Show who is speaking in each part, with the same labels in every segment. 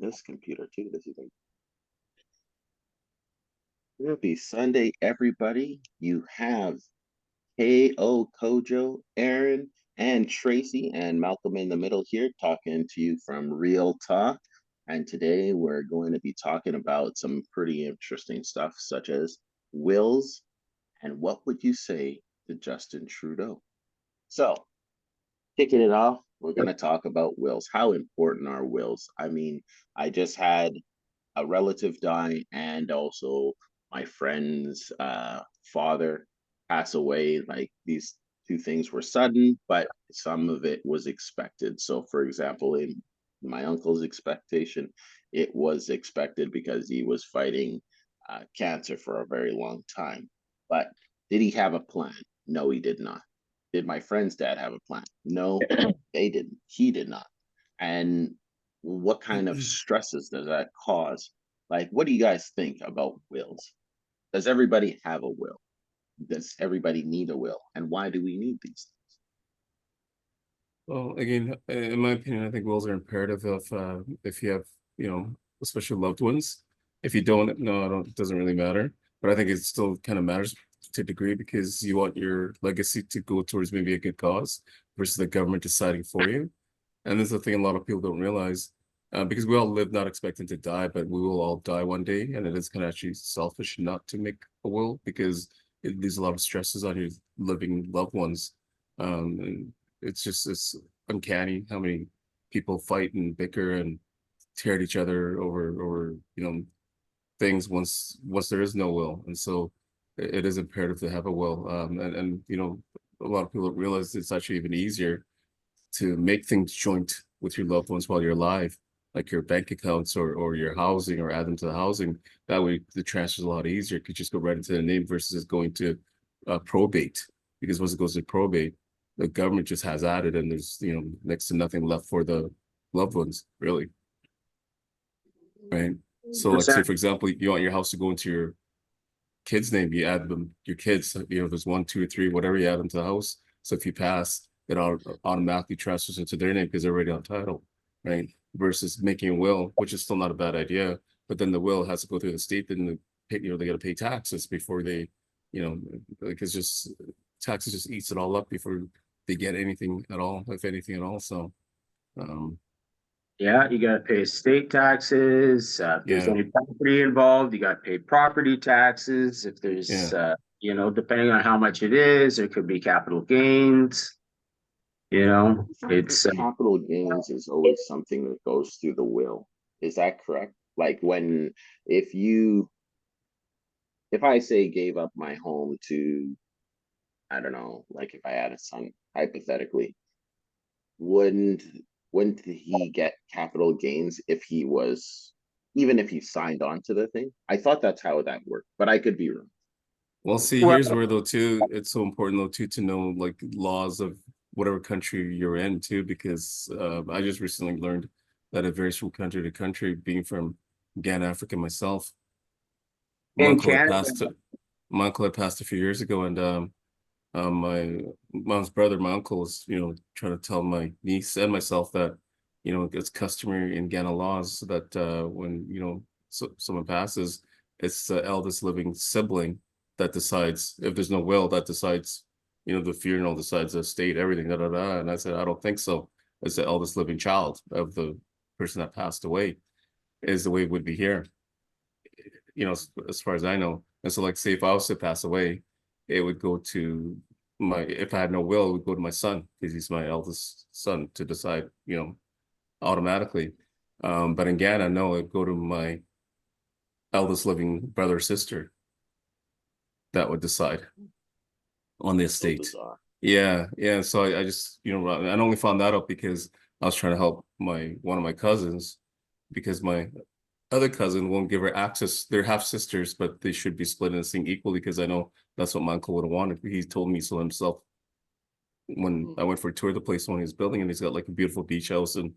Speaker 1: this computer too. This is happy Sunday, everybody. You have KO, Kojo, Aaron, and Tracy, and Malcolm in the middle here talking to you from Real Talk. And today we're going to be talking about some pretty interesting stuff, such as wills and what would you say to Justin Trudeau? So, kicking it off, we're going to talk about wills. How important are wills? I mean, I just had a relative die, and also my friend's father pass away. Like these two things were sudden, but some of it was expected. So, for example, in my uncle's expectation, it was expected because he was fighting cancer for a very long time. But did he have a plan? No, he did not. Did my friend's dad have a plan? No, they didn't. He did not. And what kind of stresses does that cause? Like, what do you guys think about wills? Does everybody have a will? Does everybody need a will? And why do we need these
Speaker 2: Well, again, in my opinion, I think wills are imperative if you have, especially loved ones. If you don't, no, I don't, it doesn't really matter. But I think it still kind of matters to a degree because you want your legacy to go towards maybe a good cause versus the government deciding for you. And this is the thing a lot of people don't realize, because we all live not expecting to die, but we will all die one day. And it is kind of actually selfish not to make a will because it leaves a lot of stresses on your living loved ones. And it's uncanny how many people fight and bicker and tear at each other over things once there is no will. And so it is imperative to have a will. And a lot of people don't realize it's actually even easier to make things joint with your loved ones while you're alive, like your bank accounts or your housing, or add them to the housing. That way the transfer is a lot easier. You could just go right into the name versus going to probate. Because once it goes to probate, the government just has added and there's next to nothing left for the loved ones, really. Right. So like say
Speaker 3: Percent.
Speaker 2: for example, you want your house to go into your kid's name, you add them, your kids, there's one, two, or three, whatever, you add them to the house. So if you pass, it automatically transfers into their name because they're already on title, right? Versus making a will, which is still not a bad idea, but then the will has to go through the state, then they got to pay taxes before they, like it's just taxes just eats it all up before they get anything at all, if anything at all. So, um,
Speaker 3: Yeah, you got to pay state taxes. If there's
Speaker 2: yeah,
Speaker 3: any property involved, you got to pay property taxes. If there's,
Speaker 2: yeah.
Speaker 3: depending on how much it is, there could be capital gains. It's
Speaker 1: capital gains is always something that goes through the will. Is that correct? Like when if you if I say gave up my home to, I don't know, like if I had a son, hypothetically, wouldn't wouldn't he get capital gains if he was, even if he signed on to the thing? I thought that's how that worked, but I could be wrong.
Speaker 2: Well, see,
Speaker 3: well,
Speaker 2: here's where though too, it's so important though too to know like laws of whatever country you're in too, because I just recently learned that it varies from country to country. Being from Ghana, Africa myself, my
Speaker 3: in
Speaker 2: uncle had
Speaker 3: Canada,
Speaker 2: passed. My uncle had passed a few years ago, and my mom's brother, my uncle, is trying to tell my niece and myself that it's customary in Ghana laws that when someone passes, it's the eldest living sibling that decides. If there's no will, that decides the funeral, decides the estate, everything, da da da. And I said I don't think so. It's the eldest living child of the person that passed away is the way it would be here, as far as I know. And so, like, say if I was to pass away, it would go to if I had no will, it would go to my son because he's my eldest son to decide, automatically. But in Ghana, no, it'd go to my eldest living brother or sister that would decide on the
Speaker 1: So
Speaker 2: estate.
Speaker 1: bizarre.
Speaker 2: Yeah, yeah. So I just, I only found that out because I was trying to help one of my cousins because my other cousin won't give her access. They're half sisters, but they should be split and sing equally because I know that's what my uncle would have wanted. He told me so himself when I went for a tour of the place when he was building, and he's got like a beautiful beach house, and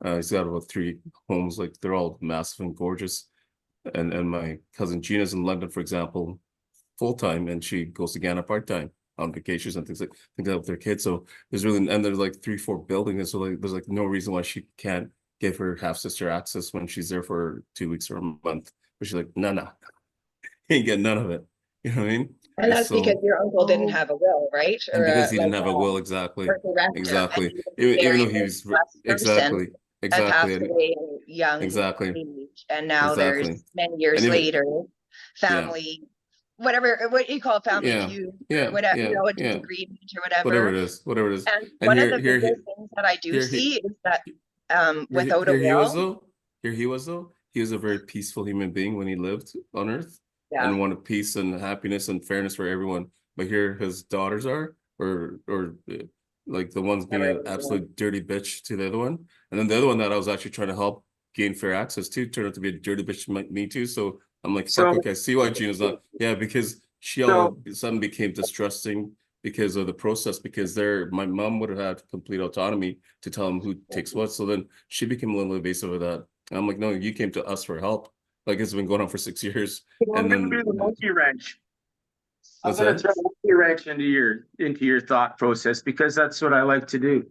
Speaker 2: he's got about three homes, like they're all massive and gorgeous. And my cousin Gina's in London, for example, full time, and she goes to Ghana part time on vacations and things like that with their kids. So there's like 3, 4 buildings, so like there's like no reason why she can't give her half-sister access when she's there for 2 weeks or a month. But she's like, no, ain't get none of it. You know what I mean?
Speaker 4: And that's because your uncle didn't have a will, right?
Speaker 2: And
Speaker 4: Or
Speaker 2: because he
Speaker 4: like
Speaker 2: didn't have a will, exactly.
Speaker 4: or directive,
Speaker 2: Exactly.
Speaker 4: and he was
Speaker 2: Even
Speaker 4: married
Speaker 2: though he
Speaker 4: to
Speaker 2: was
Speaker 4: a blessed person and passed
Speaker 2: exactly.
Speaker 4: away in young
Speaker 2: Exactly.
Speaker 4: age. And now
Speaker 2: Exactly.
Speaker 4: there's many years
Speaker 2: And even,
Speaker 4: later, family, whatever, what you call it, family
Speaker 2: yeah,
Speaker 4: feud,
Speaker 2: yeah,
Speaker 4: or whatever,
Speaker 2: yeah,
Speaker 4: a
Speaker 2: yeah.
Speaker 4: disagreement or whatever.
Speaker 2: Whatever it is.
Speaker 4: And
Speaker 2: And
Speaker 4: one of the biggest things that I do see is that without a will,
Speaker 2: he was a very peaceful human being when he lived on Earth,
Speaker 4: yeah,
Speaker 2: and wanted peace and happiness and fairness for everyone. But here his daughters are, or like the one's being an absolute dirty bitch to the other one, and then the other one that I was actually trying to help gain fair access to turned out to be a dirty bitch to me too. So I'm like, fuck, okay, I see why Gina's not. Yeah, because she all of a sudden became distrusting because of the process, because my mom would have had complete autonomy to tell him who takes what. So then she became a little evasive of that. And I'm like, no, you came to us for help. Like, it's been going on for 6 years.
Speaker 3: I'm
Speaker 2: And
Speaker 3: gonna
Speaker 2: then
Speaker 3: do the monkey wrench. I'm
Speaker 2: what's
Speaker 3: gonna
Speaker 2: that?
Speaker 3: throw a monkey wrench into your thought process, because that's what I like to do.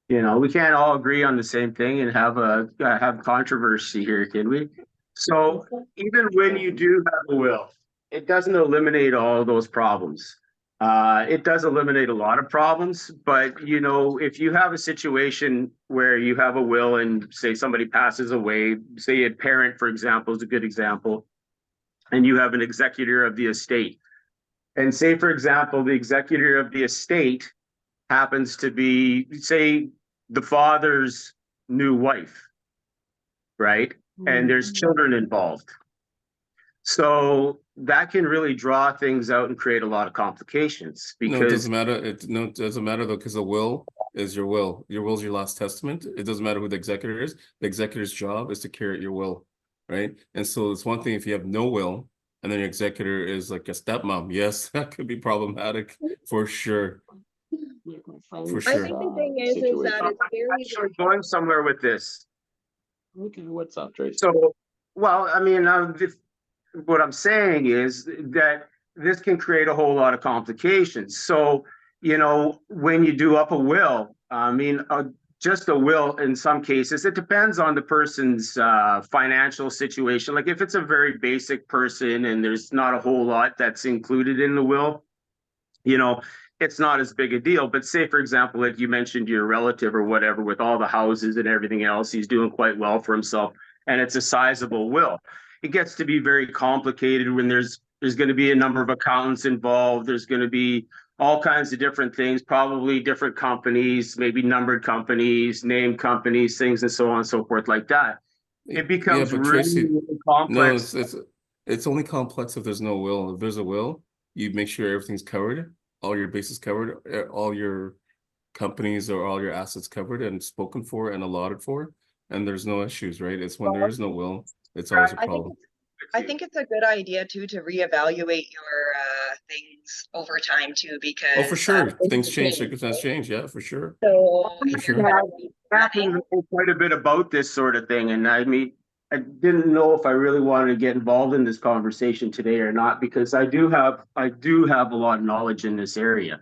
Speaker 3: You know, we can't all agree on the same thing and have controversy here, can we? So even when you do have a will, it doesn't eliminate all those problems. It does eliminate a lot of problems, but you know, if you have a situation where you have a will and say somebody passes away, say a parent, for example, is a good example, and you have an executor of the estate. And say, for example, the executor of the estate happens to be, say, the father's new wife, right? And there's children involved. So that can really draw things out and create a lot of complications,
Speaker 2: No, it doesn't
Speaker 3: because
Speaker 2: matter. It doesn't matter though, because the will is your will. Your will is your last testament. It doesn't matter who the executor is. The executor's job is to carry out your will, right? And so it's one thing if you have no will and then your executor is like a stepmom. Yes, that could be problematic for sure. For
Speaker 4: I think
Speaker 2: sure.
Speaker 4: the thing is that
Speaker 3: I'm
Speaker 4: it's very
Speaker 3: actually going somewhere with this.
Speaker 1: Okay, what's up, Tracy?
Speaker 3: So, well, I mean, what I'm saying is that this can create a whole lot of complications. So, you know, when you do up a will, I mean, just a will in some cases, it depends on the person's financial situation. Like if it's a very basic person and there's not a whole lot that's included in the will, you know, it's not as big a deal. But say, for example, like you mentioned your relative or whatever, with all the houses and everything else, he's doing quite well for himself, and it's a sizable will. It gets to be very complicated when there's going to be a number of accountants involved. There's going to be all kinds of different things, probably different companies, maybe numbered companies, named companies, things, and so on and so forth like that. It becomes
Speaker 2: but
Speaker 3: really,
Speaker 2: Tracy,
Speaker 3: really complex.
Speaker 2: no, it's only complex if there's no will. If there's a will, you make sure everything's covered, all your bases covered, all your companies or all your assets covered and spoken for and allotted for, and there's no issues, right? It's when there is no will, it's always a problem.
Speaker 4: I think it's a good idea too to reevaluate your things over time too, because
Speaker 2: Oh, for sure, things change, circumstances change. Yeah, for sure.
Speaker 4: So
Speaker 2: For sure.
Speaker 3: Talking quite a bit about this sort of thing, and I mean, I didn't know if I really wanted to get involved in this conversation today or not, because I do have a lot of knowledge in this area,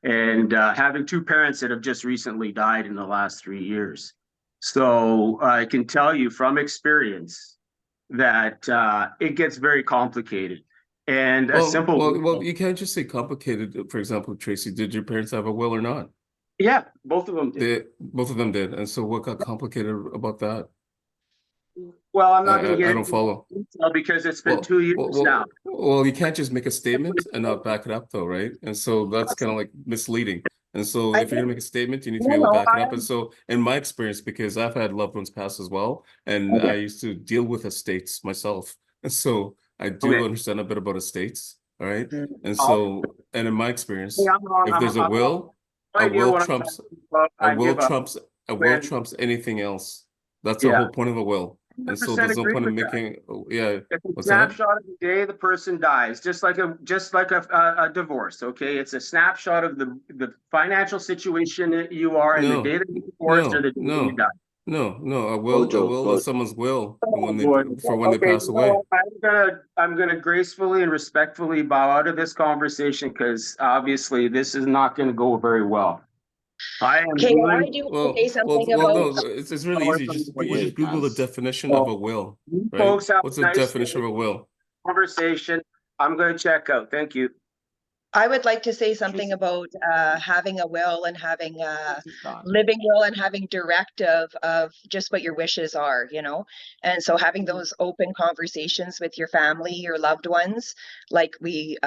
Speaker 3: and having two parents that have just recently died in the last 3 years, so I can tell you from experience that it gets very complicated. And
Speaker 2: Well, you can't just say complicated. For example, Tracy, did your parents have a will or not?
Speaker 3: Yeah, both of them did.
Speaker 2: Both of them did. And so what got complicated about that?
Speaker 3: Well, I'm not going to get
Speaker 2: I don't follow.
Speaker 3: because it's been 2 years now.
Speaker 2: Well, you can't just make a statement and not back it up though, right? And so that's kind of like misleading. And so if you're gonna make a statement, you need to be able to back it up. And so in my experience, because I've had loved ones pass as well, and I used to deal with estates myself. And so I do understand a bit about estates. All right. And so, and in my experience, if there's a will, a will trumps anything else. That's the whole point of a will. And so there's no point in making,
Speaker 3: it's a snapshot of the day the person dies, just like a divorce. Okay, it's a snapshot of the financial situation that you are in the day that you divorced or the day you die.
Speaker 2: No, a will is someone's will when they pass away.
Speaker 3: I'm gonna gracefully and respectfully bow out of this conversation, because obviously this is not going to go very well. I am
Speaker 4: Okay,
Speaker 3: doing.
Speaker 4: I do want to say something
Speaker 2: Well,
Speaker 4: about,
Speaker 2: no, it's really easy. You
Speaker 1: Wait,
Speaker 2: just Google the
Speaker 1: guys.
Speaker 2: definition of a will,
Speaker 3: You
Speaker 2: right?
Speaker 3: folks have
Speaker 2: What's
Speaker 3: a
Speaker 2: the
Speaker 3: nice
Speaker 2: definition of a will?
Speaker 3: conversation. I'm going to check out. Thank you.
Speaker 4: I would like to say something about having a will and having a
Speaker 1: She's gone.
Speaker 4: living will and having directive of just what your wishes are, you know? And so having those open conversations with your family, your loved ones, like we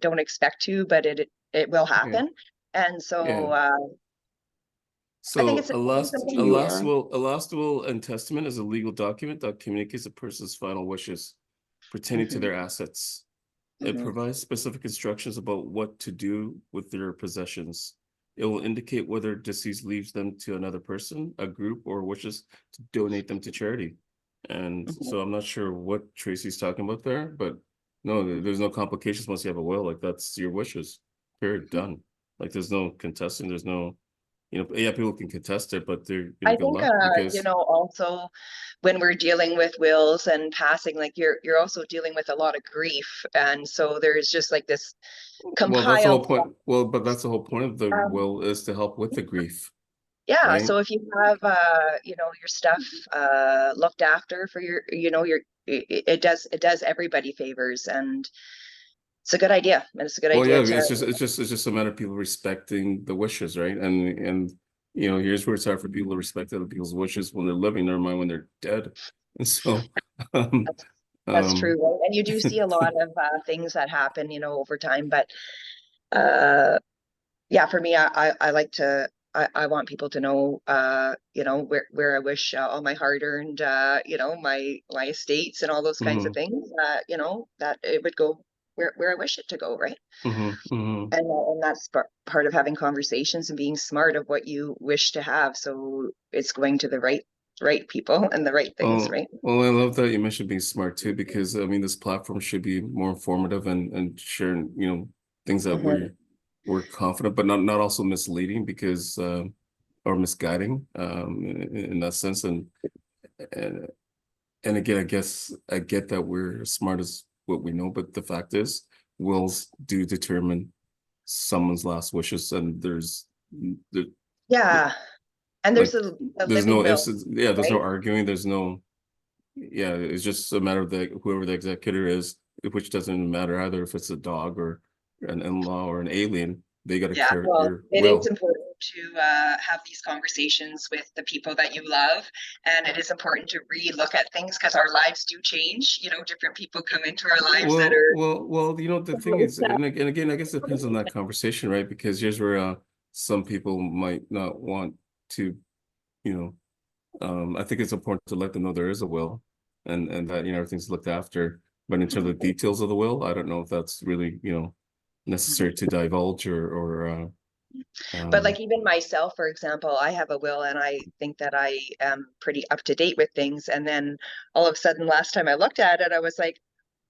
Speaker 4: don't expect to, but it will
Speaker 2: Yeah.
Speaker 4: happen. And so
Speaker 2: Yeah.
Speaker 4: I think
Speaker 2: So
Speaker 4: it's
Speaker 2: a last
Speaker 4: something
Speaker 1: To you, Aaron.
Speaker 2: a last will and testament is a legal document that communicates a person's final wishes pertaining to
Speaker 4: Mhm,
Speaker 2: their assets. It
Speaker 4: mhm.
Speaker 2: provides specific instructions about what to do with their possessions. It will indicate whether deceased leaves them to another person, a group, or wishes to donate them to charity. And
Speaker 4: Mhm.
Speaker 2: so I'm not sure what Tracy's talking about there, but no, there's no complications once you have a will. Like that's your wishes. Period. Done. Like there's no contesting. There's no, yeah, people can contest it, but they're
Speaker 4: I
Speaker 2: good
Speaker 4: think,
Speaker 2: luck
Speaker 4: you
Speaker 2: because
Speaker 4: know, also when we're dealing with wills and passing, like you're also dealing with a lot of grief. And so there's just like this
Speaker 2: well, that's the whole
Speaker 4: compiled.
Speaker 2: point. Well, but that's the whole point of the
Speaker 4: Um,
Speaker 2: will is to help with the grief,
Speaker 4: yeah,
Speaker 2: right?
Speaker 4: so if you have you know, your stuff looked after for your, you know, your it does everybody favors, and it's a good idea. And it's a good
Speaker 2: Well, yeah,
Speaker 4: idea to
Speaker 2: it's just a matter of people respecting the wishes, right? And here's where it's hard for people to respect other people's wishes when they're living, never mind when they're dead. And so, um,
Speaker 4: that's, that's true,
Speaker 2: um,
Speaker 4: right? And you do see a lot of things that happen, you know, over time. But uh yeah, for me, I like to I want people to know you know, where I wish all my hard-earned you know, my estates and all those kinds of
Speaker 2: mhm,
Speaker 4: things, you know, that it would go where I wish it to go, right?
Speaker 2: mhm.
Speaker 4: And that's part of having conversations and being smart of what you wish to have, so it's going to the right people and the right things, right?
Speaker 2: Well, I love that you mentioned being smart too, because I mean, this platform should be more informative and sharing, things that
Speaker 4: Mhm.
Speaker 2: we're confident, but not also misleading because or misguiding in that sense. And and again, I guess I get that we're as smart as what we know, but the fact is, wills do determine someone's last wishes, and there,
Speaker 4: Yeah, and
Speaker 2: like
Speaker 4: a
Speaker 2: there's
Speaker 4: living
Speaker 2: no
Speaker 4: will,
Speaker 2: ifs, yeah, there's no
Speaker 4: right?
Speaker 2: arguing, there's no. Yeah, it's just a matter of whoever the executor is, which doesn't matter either if it's a dog or an in-law or an alien, they got to
Speaker 4: Yeah,
Speaker 2: carry
Speaker 4: well,
Speaker 2: your
Speaker 4: it is
Speaker 2: will.
Speaker 4: important to have these conversations with the people that you love, and it is important to re-look at things because our lives do change. You know, different people come into our lives that are.
Speaker 2: The thing is, and again, I guess it depends on that conversation, right? Because here's where some people might not want to, you know, I think it's important to let them know there is a will and that, everything's looked after. But in terms of the details of the will, I don't know if that's really, necessary to divulge or
Speaker 4: But
Speaker 2: um,
Speaker 4: like even myself, for example, I have a will and I think that I am pretty up to date with things. And then all of a sudden, last time I looked at it, I was like,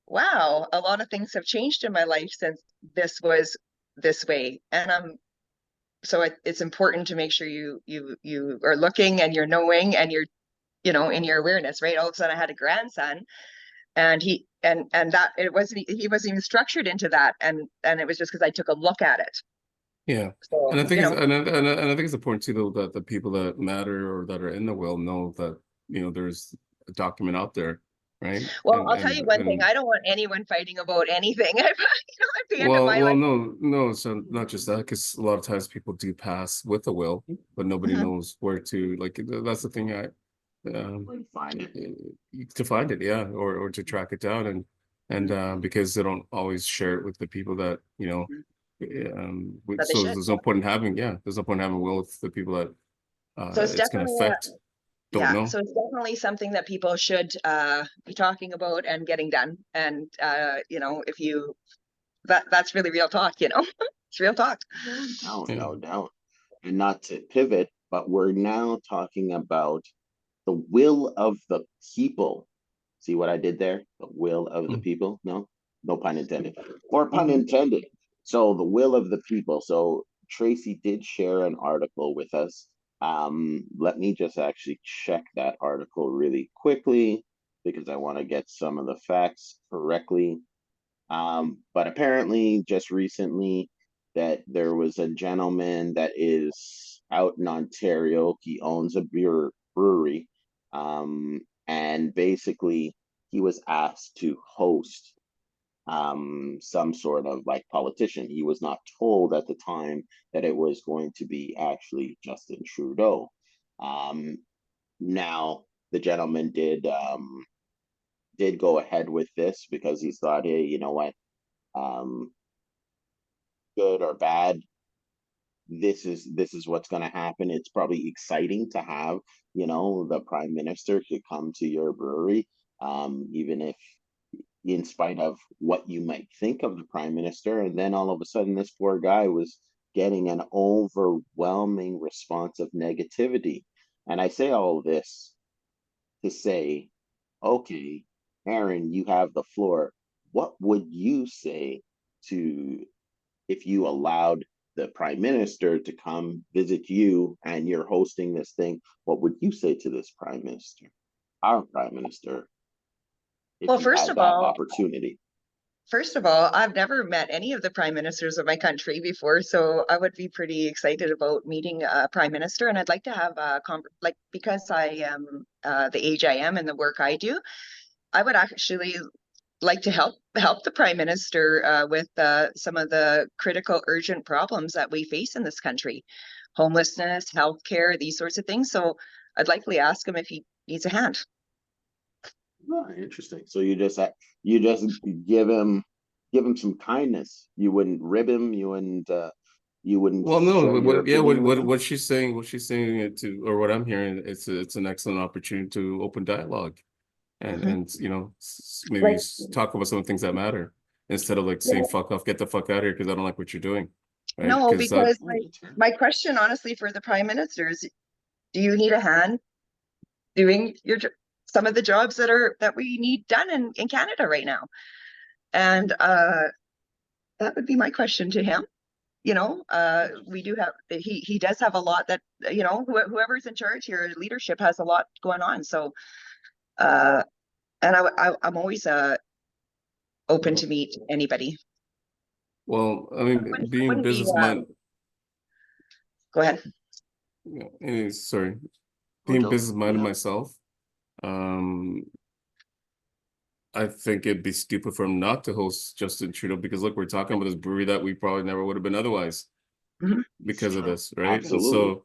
Speaker 4: wow, a lot of things have changed in my life since this was this way. And so it's important to make sure you are looking and you're knowing and you're, you know, in your awareness, right? All of a sudden I had a grandson and and that it wasn't he wasn't even structured into that. And it was just because I took a look at it.
Speaker 2: yeah. And
Speaker 4: So,
Speaker 2: I think
Speaker 4: you
Speaker 2: it's
Speaker 4: know,
Speaker 2: and I think it's important too though that the people that matter or that are in the will know that there's a document out there, right?
Speaker 4: well,
Speaker 2: And
Speaker 4: I'll tell
Speaker 2: and
Speaker 4: you one thing.
Speaker 2: and
Speaker 4: I don't want anyone fighting about anything. You know, at the end of my life.
Speaker 2: no, so not just that, because a lot of times people do pass with a will, but nobody
Speaker 4: Mhm.
Speaker 2: knows where to like. That's the thing.
Speaker 1: Find it.
Speaker 2: To find it, yeah, or to track it down, and because they don't always share it with the people that
Speaker 4: That they
Speaker 2: so
Speaker 4: should.
Speaker 2: there's no point in having, yeah, there's no point in having a will if the people that
Speaker 4: So it's
Speaker 2: it's going to
Speaker 4: definitely
Speaker 2: affect don't
Speaker 4: yeah,
Speaker 2: know.
Speaker 4: so it's definitely something that people should be talking about and getting done. And you know, if you that's really real talk, you know. It's real talk.
Speaker 1: No doubt,
Speaker 2: Yeah.
Speaker 1: no doubt. And not to pivot, but we're now talking about the will of the people. See what I did there? The will of the
Speaker 2: Mm.
Speaker 1: people? No, no pun intended. Or pun intended. So the will of the people. So Tracy did share an article with us. Let me just actually check that article really quickly because I want to get some of the facts correctly. But apparently, just recently, that there was a gentleman that is out in Ontario. He owns a brewery. And basically he was asked to host some sort of like politician. He was not told at the time that it was going to be actually Justin Trudeau. Um, Now the gentleman did go ahead with this because he thought, hey, you know what, um, good or bad, this is what's going to happen. It's probably exciting to have, the prime minister to come to your brewery, even if in spite of what you might think of the prime minister. And then all of a sudden, this poor guy was getting an overwhelming response of negativity. And I say all of this to say, okay, Aaron, you have the floor. What would you say to if you allowed the prime minister to come visit you and you're hosting this thing? What would you say to this prime minister, our prime minister, if
Speaker 4: Well,
Speaker 1: you had that opportunity?
Speaker 4: first of all, I've never met any of the prime ministers of my country before, so I would be pretty excited about meeting a prime minister. And I'd like to have a like, because I am the age I am and the work I do, I would actually like to help the prime minister with some of the critical, urgent problems that we face in this country, homelessness, healthcare, these sorts of things. So I'd likely ask him if he needs a hand.
Speaker 1: Oh, interesting. So you just give him some kindness. You wouldn't rib him. You wouldn't
Speaker 2: Well, no,
Speaker 1: share your
Speaker 2: yeah,
Speaker 1: opinion with him.
Speaker 2: what she's saying it to, or what I'm hearing, it's an excellent opportunity to open dialogue, and
Speaker 4: Mhm.
Speaker 2: and maybe
Speaker 4: Like,
Speaker 2: talk about some things that matter instead of like saying fuck off, get the fuck out of here because I don't like what you're doing, right?
Speaker 4: no,
Speaker 2: Because
Speaker 4: because my question, honestly, for the prime minister is, do you need a hand doing some of the jobs that we need done in Canada right now? And that would be my question to him. We do have he does have a lot that whoever's in charge here, leadership has a lot going on. So uh, and I'm always open to meet anybody.
Speaker 2: well, I mean, being
Speaker 4: Wouldn't be
Speaker 2: business mind,
Speaker 4: go ahead.
Speaker 2: sorry,
Speaker 1: Oh,
Speaker 2: being
Speaker 1: Joe,
Speaker 2: business minded
Speaker 1: yeah.
Speaker 2: myself, um, I think it'd be stupid for him not to host Justin Trudeau because look, we're talking about this brewery that we probably never would have been otherwise
Speaker 4: Mhm.
Speaker 2: because of this, right? And
Speaker 1: Absolutely.
Speaker 2: so,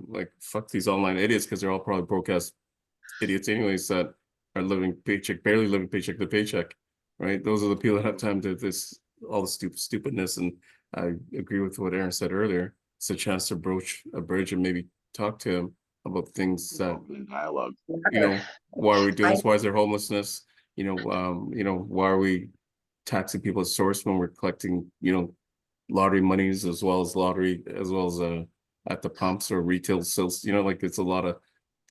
Speaker 2: like fuck these online idiots because they're all probably broke ass idiots anyways that are barely living paycheck to paycheck, right? Those are the people that have time to this all the stupidness. And I agree with what Aaron said earlier. It's a chance to broach a bridge and maybe talk to him about things that
Speaker 1: Open dialogue.
Speaker 2: why are we doing
Speaker 4: I
Speaker 2: this? Why is there homelessness? Why are we taxing people at source when we're collecting, lottery monies as well as at the pumps or retail sales, like it's a lot of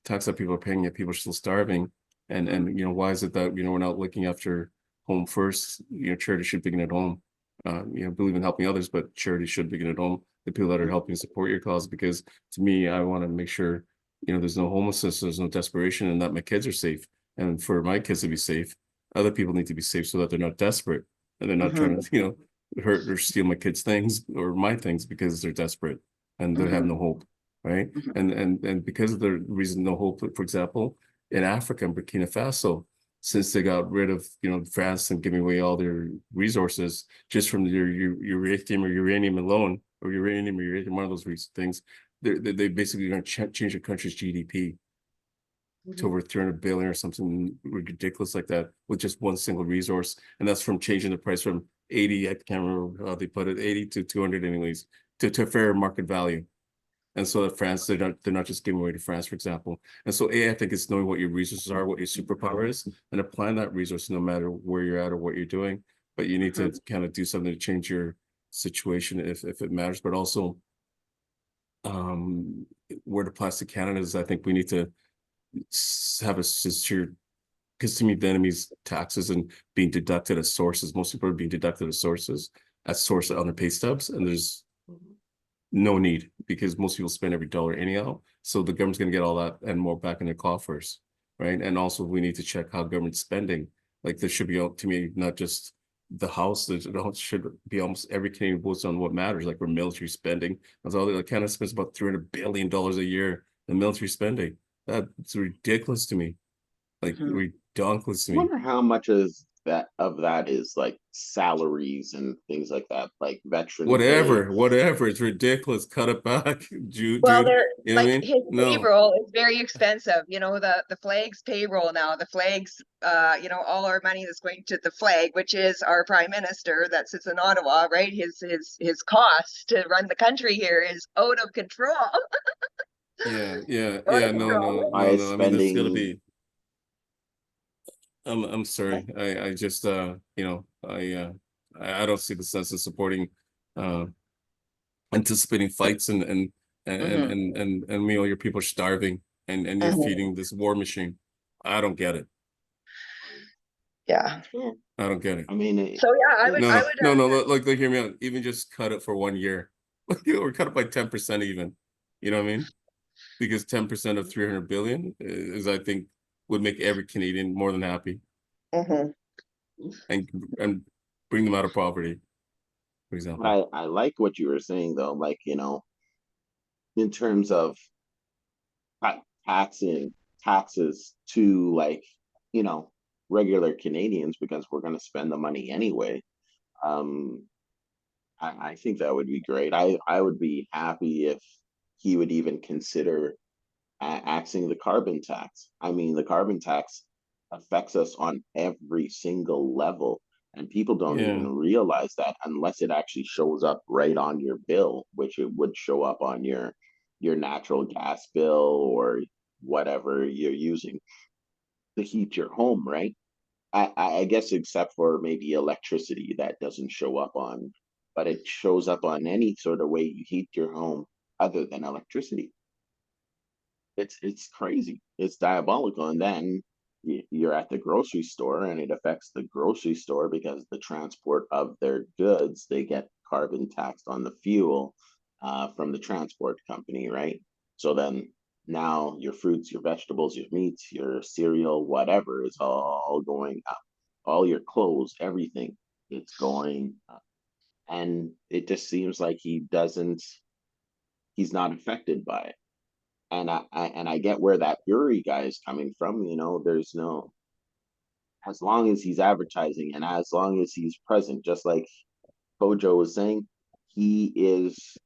Speaker 2: tax that people are paying yet people are still starving. And why is it that, we're not looking after home first? Charity should begin at home. Believe in helping others, but charity should begin at home. The people that are helping support your cause, because to me, I want to make sure, there's no homelessness, there's no desperation, and that my kids are safe. And for my kids to be safe, other people need to be safe so that they're not desperate and they're not trying to, hurt or steal my kids' things or my things because they're desperate and they have no hope, right? And because of the reason no hope, for example, in Africa and Burkina Faso, since they got rid of France and giving away all their resources just from their uranium alone, or uranium, one of those things, they basically going to change the country's GDP to over 300 billion or something ridiculous like that with just one single resource. And that's from changing the price from 80, I can't remember how they put it, 80 to 200 anyways, to fair market value. And so that France, they're not just giving away to France, for example. And so I think it's knowing what your resources are, what your superpower is, and applying that resource no matter where you're at or what you're doing. But you need to kind of do something to change your situation if it matters. But also, where the plastic Canada is, I think we need to have a sincere, because to me, the enemy's taxes and being deducted as sources, most people are being deducted as sources, as source on their pay stubs, and there's no need because most people spend every dollar anyhow. So the government's going to get all that and more back in their coffers, right? And also we need to check how government's spending. Like there should be, to me, not just the House, should be almost every Canadian votes on what matters, like we're military spending. That's all. Canada spends about $300 billion a year in military spending. That's ridiculous to me. Like
Speaker 4: Mhm.
Speaker 2: ridiculous to
Speaker 1: I
Speaker 2: me.
Speaker 1: wonder how much is that is like salaries and things like that, like veteran pay.
Speaker 2: Whatever. It's ridiculous. Cut it back,
Speaker 4: Well,
Speaker 2: dude.
Speaker 4: they're
Speaker 2: You know what I
Speaker 4: like
Speaker 2: mean?
Speaker 4: his
Speaker 2: No.
Speaker 4: payroll is very expensive. You know, the flag's payroll now, the flag's you know, all our money that's going to the flag, which is our prime minister that sits in Ottawa, right? His cost to run the country here is out of control. Out of control.
Speaker 1: I is
Speaker 2: No. I mean, there's gotta
Speaker 1: spending.
Speaker 2: be. I'm sorry. I just I don't see the sense of supporting uh anticipating fights
Speaker 4: Mhm.
Speaker 2: and your people are starving and you're
Speaker 4: Mhm.
Speaker 2: feeding this war machine. I don't get it.
Speaker 4: Yeah.
Speaker 1: Yeah,
Speaker 2: I don't get it.
Speaker 1: I mean,
Speaker 4: So yeah, I
Speaker 1: it's
Speaker 4: would
Speaker 2: No, like hear me out. Even just cut it for 1 year. Or cut it by 10% even. You know what I mean? Because 10% of 300 billion is, I think, would make every Canadian more than happy
Speaker 4: Mhm.
Speaker 2: and bring them out of poverty, for example.
Speaker 1: I like what you were saying though, like, in terms of taxing taxes to, like, you know, regular Canadians, because we're going to spend the money anyway. Um, I think that would be great. I would be happy if he would even consider axing the carbon tax. I mean, the carbon tax affects us on every single level, and people don't
Speaker 2: Yeah.
Speaker 1: even realize that unless it actually shows up right on your bill, which it would show up on your natural gas bill or whatever you're using to heat your home, right? I guess except for maybe electricity that doesn't show up on, but it shows up on any sort of way you heat your home other than electricity. It's crazy. It's diabolical. And then you're at the grocery store, and it affects the grocery store because the transport of their goods, they get carbon taxed on the fuel from the transport company, right? So then now your fruits, your vegetables, your meats, your cereal, whatever is all going up. All your clothes, everything, it's going up. And it just seems like he's not affected by it. And I get where that Fury guy is coming from. There's no, as long as he's advertising and as long as he's present, just like Kojo was saying, he is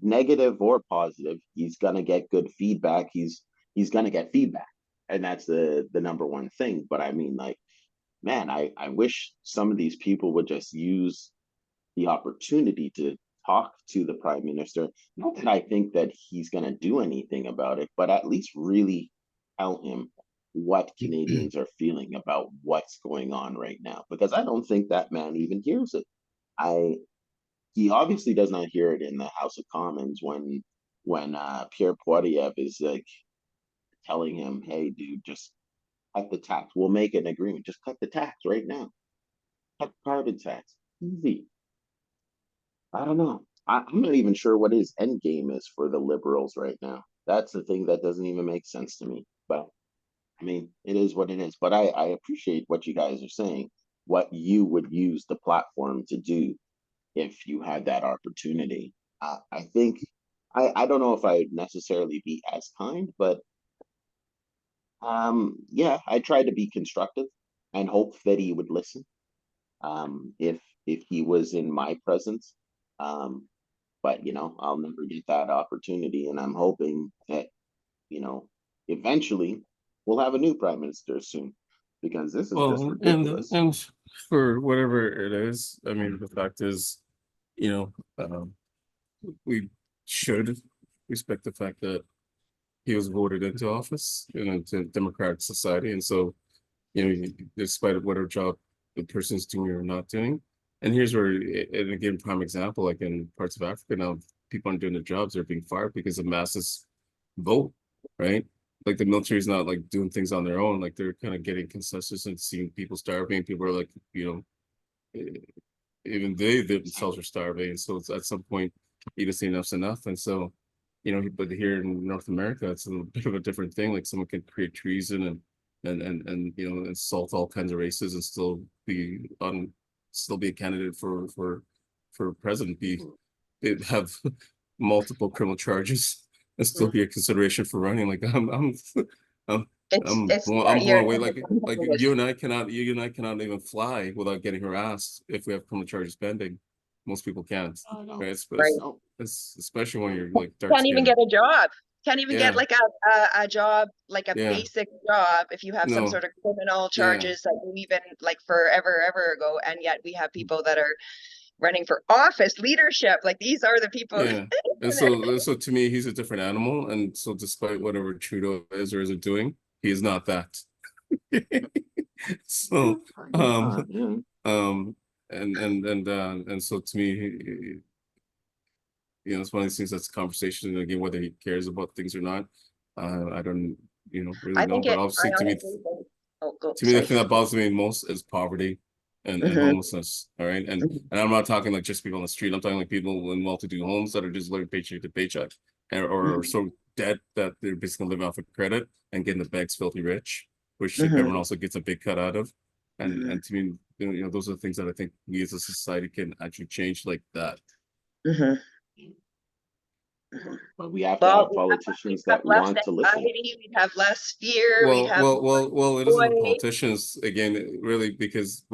Speaker 1: negative or positive. He's gonna get good feedback. He's gonna get feedback, and that's the number one thing. But I mean, like, man, I wish some of these people would just use the opportunity to talk to the prime minister. Not that I think that he's going to do anything about it, but at least really tell him what Canadians are feeling about what's going on right now. Because I don't think that man even hears it. I He obviously does not hear it in the House of Commons when Pierre Poilievre is like telling him, "Hey, dude, just cut the tax. We'll make an agreement. Just cut the tax right now. Cut the carbon tax. Easy." I don't know. I'm not even sure what his end game is for the liberals right now. That's the thing that doesn't even make sense to me. But I mean, it is what it is. But I appreciate what you guys are saying, what you would use the platform to do if you had that opportunity. I think I don't know if I would necessarily be as kind, but yeah, I try to be constructive and hope that he would listen. If he was in my presence. Um, but I'll never get that opportunity, and I'm hoping that you know eventually we'll have a new prime minister soon, because this is just
Speaker 2: Well,
Speaker 1: ridiculous.
Speaker 2: and for whatever it is, I mean, the fact is, you know, we should respect the fact that he was voted into office in a democratic society, and so despite whatever job the person's doing or not doing. And here's where, and again, prime example, like in parts of Africa now, people aren't doing their jobs; they're being fired because the masses vote, right? Like the military is not like doing things on their own; like they're kind of getting consensus and seeing people starving. People are like, even they themselves are starving. So it's at some point, you just say enough's enough. And so, but here in North America, it's a little bit of a different thing. Like someone can create treason and insult all kinds of races and still be still be a candidate for president, have multiple criminal charges and still be a consideration for running. Like I'm I'm blown away. Like you and I cannot even fly without getting harassed if we have criminal charges pending. Most people can't, right? It's especially when you're like dark
Speaker 4: Can't even
Speaker 2: skinned.
Speaker 4: get a job. Can't even
Speaker 2: Yeah.
Speaker 4: get like a job, like a
Speaker 2: Yeah.
Speaker 4: basic job, if you have some
Speaker 2: No.
Speaker 4: sort of criminal
Speaker 2: Yeah.
Speaker 4: charges that you even like ever ago. And yet we have people that are running for office, leadership. Like these are the people.
Speaker 2: Yeah. And so to me, he's a different animal. And so despite whatever Trudeau is or isn't doing, he is not that. So and so to me, you know, it's one of these things that's a conversation, and again, whether he cares about things or not, I don't, you know, really
Speaker 4: I
Speaker 2: know.
Speaker 4: think
Speaker 2: But
Speaker 4: it,
Speaker 2: obviously,
Speaker 4: I
Speaker 2: to me,
Speaker 4: honestly think, oh, go,
Speaker 2: to me, the
Speaker 4: sorry.
Speaker 2: thing that bothers me most is poverty and homelessness. All right, and I'm not talking like just people on the street. I'm talking like people in well-to-do homes that are just living paycheck to paycheck, or so debt that they're basically living off of credit and getting the bags filthy rich, which the government also gets a big cut out of. And to me, you know, those are the things that I think we as a society can actually change like that.
Speaker 1: But we have to have politicians that
Speaker 4: less
Speaker 1: want to listen.
Speaker 4: anxiety, we'd have less fear, we'd have
Speaker 2: Well, it isn't the
Speaker 4: joy.
Speaker 2: politicians again, really, because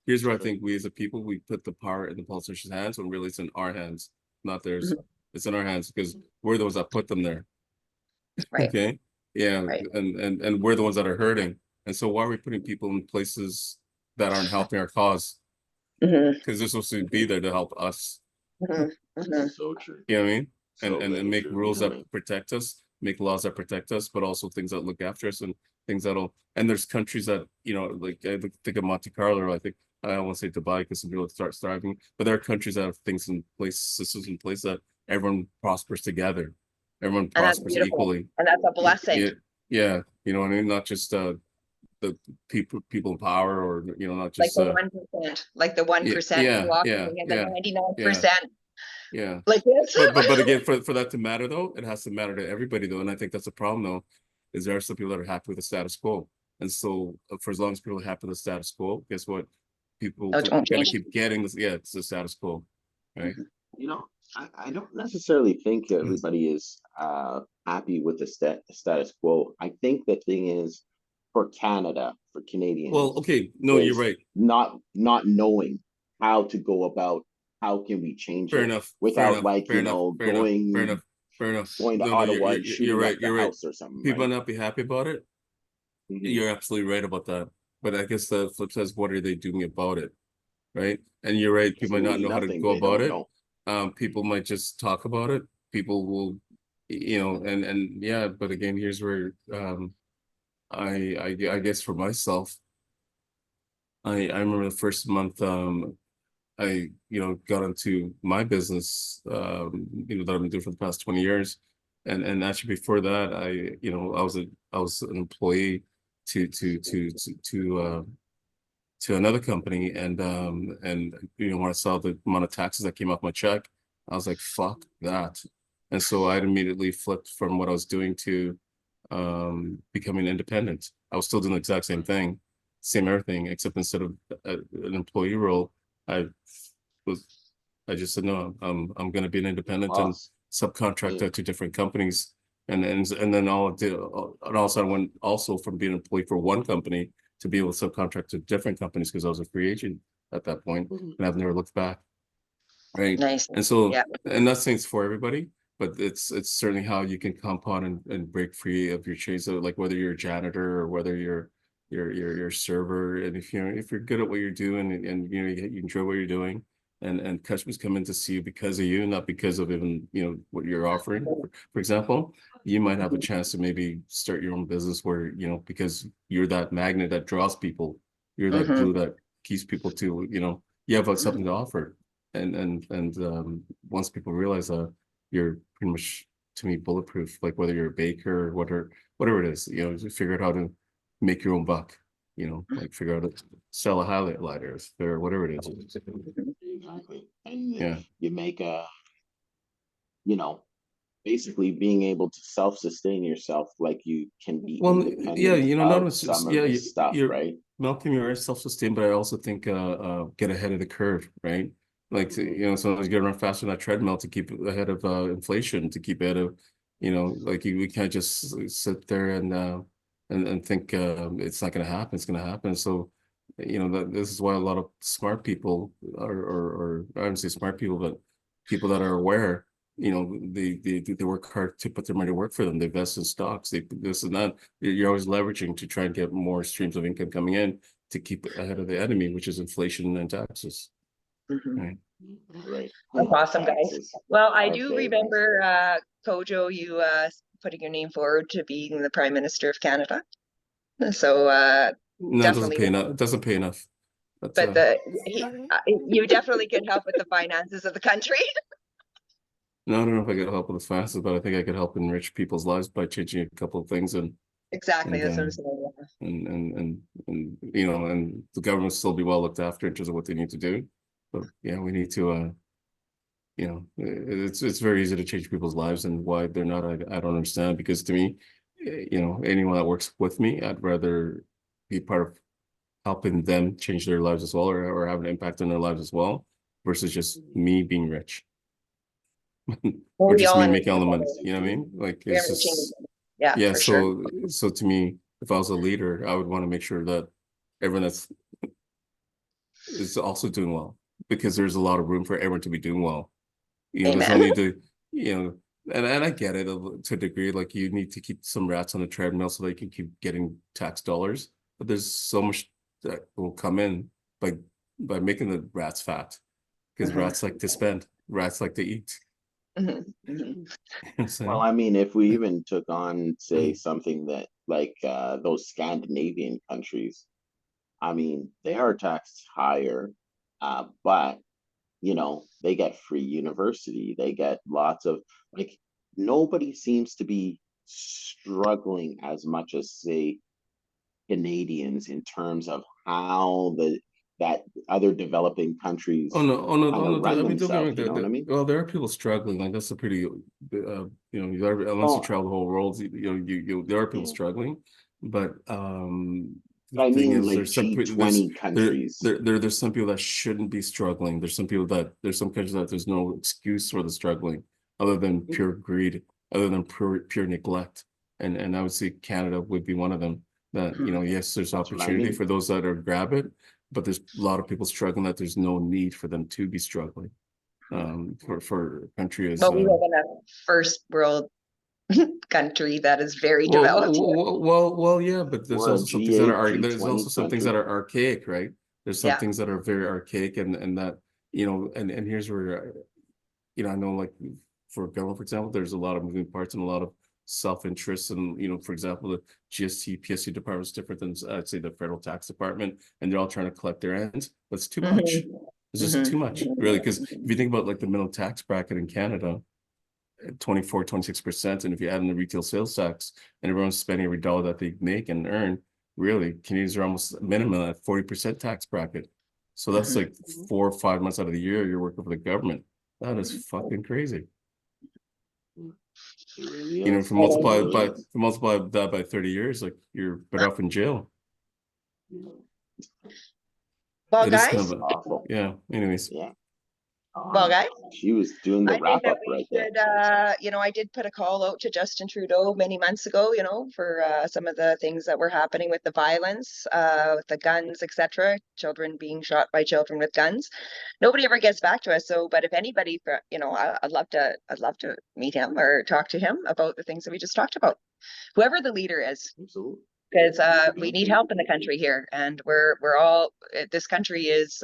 Speaker 2: here's where I think we as a people, we put the power in the politicians' hands when really it's in our hands, not theirs. It's in our hands because we're the ones that put them there.
Speaker 4: Right.
Speaker 2: Okay. Yeah.
Speaker 4: Right.
Speaker 2: And we're the ones that are hurting. And so why are we putting people in places that aren't helping our cause? Because they're supposed to be there to help us.
Speaker 1: So true.
Speaker 2: You know what I mean?
Speaker 1: So
Speaker 2: And
Speaker 1: very
Speaker 2: make
Speaker 1: true,
Speaker 2: rules
Speaker 1: you know.
Speaker 2: that protect us, make laws that protect us, but also things that look after us and things that'll. And there's countries that, you know, like I think of Monte Carlo, or I think I don't want to say Dubai because some people start starving, but there are countries that have things in place, systems in place that everyone prospers together, everyone prospers equally,
Speaker 4: and that's a blessing.
Speaker 2: Yeah, you know what I mean? Not just the people in power, or you know, not just
Speaker 4: like the 1%, like the 1% walking and the 99%.
Speaker 2: Yeah.
Speaker 4: Like this.
Speaker 2: But again, for that to matter though, it has to matter to everybody though. And I think that's a problem though, is there are some people that are happy with the status quo. And so for as long as people are happy with the status quo, guess what? People gotta keep getting this. Yeah, it's the status quo. Right.
Speaker 1: You know, I don't necessarily think everybody is happy with the status quo. I think the thing is for Canada, for Canadians.
Speaker 2: Well, okay, no, you're right.
Speaker 1: Not knowing how to go about how can we change
Speaker 2: Fair
Speaker 1: it
Speaker 2: enough.
Speaker 1: without
Speaker 2: Fair enough.
Speaker 1: going to Ottawa and shooting up the house or something.
Speaker 2: People
Speaker 1: right?
Speaker 2: not be happy about it. You're absolutely right about that. But I guess the flip side is, what are they doing about it? Right. And you're right. People might not know how to go about it. People might just talk about it. People will, you know, and yeah, but again, here's where I guess for myself, I remember the first month I, you know, got into my business, you know, that I've been doing for the past 20 years. And actually before that, you know, I was an employee to another company. And you know, when I saw the amount of taxes that came off my check, I was like, fuck that. And so I immediately flipped from what I was doing to becoming independent. I was still doing the exact same thing, same everything, except instead of an employee role, I just said, no, I'm going to be an independent and subcontract out to different companies. And then all I did, and also I went also from being an employee for one company to be able to subcontract to different companies because I was a free agent at that point, and I've never looked back. Right.
Speaker 4: Nice.
Speaker 2: And so, and that's things for everybody, but it's certainly how you can compound and break free of your chains. So like whether you're a janitor or whether you're a server, and if you're good at what you're doing and you know you enjoy what you're doing, and customers come in to see you because of you, not because of even, you know, what you're offering. For example, you might have a chance to maybe start your own business where, you know, because you're that magnet that draws people, you're that glue that keeps people to, you know, you have something to offer. And once people realize that, you're pretty much, to me, bulletproof. Like whether you're a baker or whatever it is, you know, just figure out how to make your own buck. You know, like figure out how to sell a highlighter or whatever it is.
Speaker 1: Exactly. And you make you know, basically being able to self-sustain yourself, like you can be independent.
Speaker 2: Yeah, you know, not
Speaker 1: of some of this stuff, right?
Speaker 2: Malcolm, you're self-sustained, but I also think get ahead of the curve, right? Like sometimes you gotta run faster on that treadmill to keep ahead of inflation, to keep ahead of, like we can't just sit there and think it's not gonna happen. It's gonna happen. So, that this is why a lot of smart people or I wouldn't say smart people, but people that are aware, they work hard to put their money to work for them. They invest in stocks. They this and that. You're always leveraging to try and get more streams of income coming in to keep ahead of the enemy, which is inflation and taxes. Right.
Speaker 1: Right.
Speaker 4: That's awesome, guys.
Speaker 1: Taxes
Speaker 4: Well, I
Speaker 1: are
Speaker 4: do
Speaker 1: very
Speaker 4: remember, Kojo, you putting your name forward to being the Prime Minister of Canada. So
Speaker 2: No, it doesn't
Speaker 4: definitely,
Speaker 2: pay enough. It doesn't pay enough. But
Speaker 4: but you definitely can help with the finances of the country.
Speaker 2: no, I don't know if I could help with the finances, but I think I could help enrich people's lives by changing a couple of things
Speaker 4: Exactly,
Speaker 2: and
Speaker 4: that's what I'm saying.
Speaker 2: and and the government will still be well looked after in terms of what they need to do. But yeah, we need to it's very easy to change people's lives, and why they're not, I don't understand, because to me, anyone that works with me, I'd rather be part of helping them change their lives as well, or have an impact on their lives as well, versus just me being rich.
Speaker 4: Well,
Speaker 2: Or
Speaker 4: we
Speaker 2: just
Speaker 4: all
Speaker 2: me
Speaker 4: need
Speaker 2: making all the money. You know what I mean? Like
Speaker 4: we are
Speaker 2: it's
Speaker 4: change.
Speaker 2: just
Speaker 4: Yeah,
Speaker 2: yeah.
Speaker 4: for sure.
Speaker 2: So to me, if I was a leader, I would want to make sure that everyone is also doing well, because there's a lot of room for everyone to be doing well. There's no
Speaker 4: Amen.
Speaker 2: need to, and I get it to a degree. Like you need to keep some rats on the treadmill so they can keep getting tax dollars. But there's so much that will come in by making the rats fat, because rats like to spend, rats like to eat.
Speaker 1: well, I mean, if we even took on, say, something that like those Scandinavian countries, I mean, they are taxed higher, but they get free university. They get lots of like nobody seems to be struggling as much as say Canadians in terms of how that other developing
Speaker 2: Oh
Speaker 1: countries
Speaker 2: no, oh no,
Speaker 1: kind
Speaker 2: oh
Speaker 1: of
Speaker 2: no.
Speaker 1: run
Speaker 2: I mean, don't get me
Speaker 1: themselves.
Speaker 2: wrong.
Speaker 1: You know what I mean?
Speaker 2: Well, there are people struggling. Like that's a pretty, unless you
Speaker 1: Oh,
Speaker 2: travel the whole world, there are people
Speaker 1: yeah.
Speaker 2: struggling. But the
Speaker 1: But I
Speaker 2: thing
Speaker 1: mean,
Speaker 2: is,
Speaker 1: like G20 countries.
Speaker 2: there's some people that shouldn't be struggling. There's some countries that there's no excuse for the struggling, other than pure greed, other than pure neglect. And I would say Canada would be one of them. That yes, there's
Speaker 1: That's what I
Speaker 2: opportunity
Speaker 1: mean.
Speaker 2: for those that are grab it, but there's a lot of people struggling that there's no need for them to be struggling. For a country as
Speaker 4: But we live in a first world country that is very developed.
Speaker 2: yeah, but there's
Speaker 1: We're a
Speaker 2: also some things that
Speaker 1: G8,
Speaker 2: are there's also
Speaker 1: G20
Speaker 2: some things that
Speaker 1: country.
Speaker 2: are archaic, right? There's some
Speaker 4: Yeah.
Speaker 2: things that are very archaic, and that and here's where I know, like for government, for example, there's a lot of moving parts and a lot of self-interest, and for example, the GST PSC department is different than I'd say the federal tax department, and they're all trying to collect their ends, but it's too much. It's just too much, really, because if you think about like the minimum tax bracket in Canada, 24-26%, and if you add in the retail sales tax and everyone's spending every dollar that they make and earn, really Canadians are almost minimum at 40% tax bracket. So that's like 4 or 5 months out of the year you're working for the government. That is fucking crazy.
Speaker 1: It really
Speaker 2: If
Speaker 1: is.
Speaker 2: you multiply that by 30 years, like you're better off in jail.
Speaker 4: Well,
Speaker 2: It is
Speaker 4: guys.
Speaker 2: kind of
Speaker 1: Awful.
Speaker 2: yeah. Anyways.
Speaker 1: Yeah.
Speaker 4: Well, guys.
Speaker 1: She was doing the
Speaker 4: I think
Speaker 1: wrap
Speaker 4: that
Speaker 1: up
Speaker 4: we
Speaker 1: right there.
Speaker 4: should, I did put a call out to Justin Trudeau many months ago, for some of the things that were happening with the violence, with the guns, etc. Children being shot by children with guns. Nobody ever gets back to us. So, but if anybody, I'd love to meet him or talk to him about the things that we just talked about. Whoever the leader is.
Speaker 1: Absolutely.
Speaker 4: Because we need help in the country here, and we're all. This country is.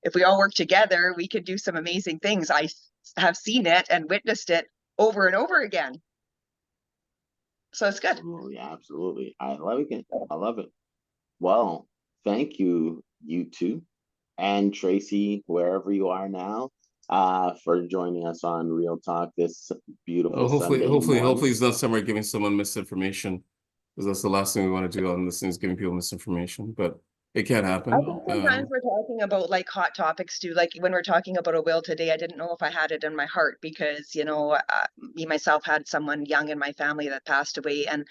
Speaker 4: If we all work together, we could do some amazing things. I have seen it and witnessed it over and over again. So it's good.
Speaker 1: Oh, yeah, absolutely. I love it. I love it. Well, thank you, you two, and Tracy, wherever you are now, for joining us on Real Talk this beautiful Sunday morning.
Speaker 2: Hopefully it's not somewhere giving someone misinformation, because that's the last thing we want to do on this thing, is giving people misinformation. But it can't happen.
Speaker 4: I think sometimes we're talking about like hot topics too. Like when we're talking about a will today, I didn't know if I had it in my heart because, me myself had someone young in my family that passed away, and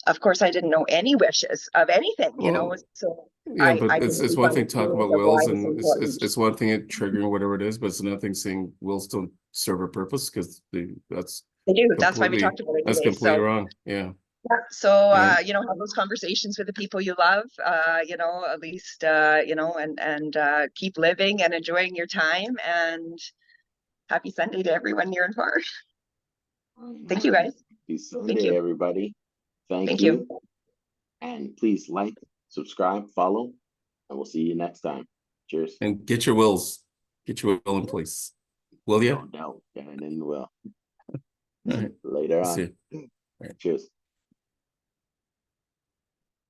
Speaker 4: of course, I didn't know any wishes of anything, you know,
Speaker 2: Well,
Speaker 4: so
Speaker 2: yeah, but
Speaker 4: I can
Speaker 2: it's
Speaker 4: really
Speaker 2: one thing
Speaker 4: find
Speaker 2: talking about
Speaker 4: of why
Speaker 2: wills,
Speaker 4: it's
Speaker 2: and
Speaker 4: important.
Speaker 2: it's one thing it triggering whatever it is, but it's another thing saying wills don't serve a purpose because that's
Speaker 4: They do. That's why we
Speaker 2: completely
Speaker 4: talked about it
Speaker 2: that's
Speaker 4: today.
Speaker 2: completely
Speaker 4: So,
Speaker 2: wrong. Yeah.
Speaker 4: yeah. So,
Speaker 2: And
Speaker 4: you know, have those conversations with the people you love, you know, at least, you know, and keep living and enjoying your time, and happy Sunday to everyone near and far. Thank you, guys.
Speaker 1: Happy
Speaker 4: Thank
Speaker 1: Sunday,
Speaker 4: you.
Speaker 1: everybody. Thank
Speaker 4: Thank
Speaker 1: you.
Speaker 4: you.
Speaker 1: And please like, subscribe, follow, and we'll see you next time. Cheers.
Speaker 2: and get your wills, get your will in place. Will you?
Speaker 1: No doubt. And then we'll
Speaker 2: All right.
Speaker 1: later
Speaker 2: See
Speaker 1: on.
Speaker 2: you. Right.
Speaker 1: Cheers.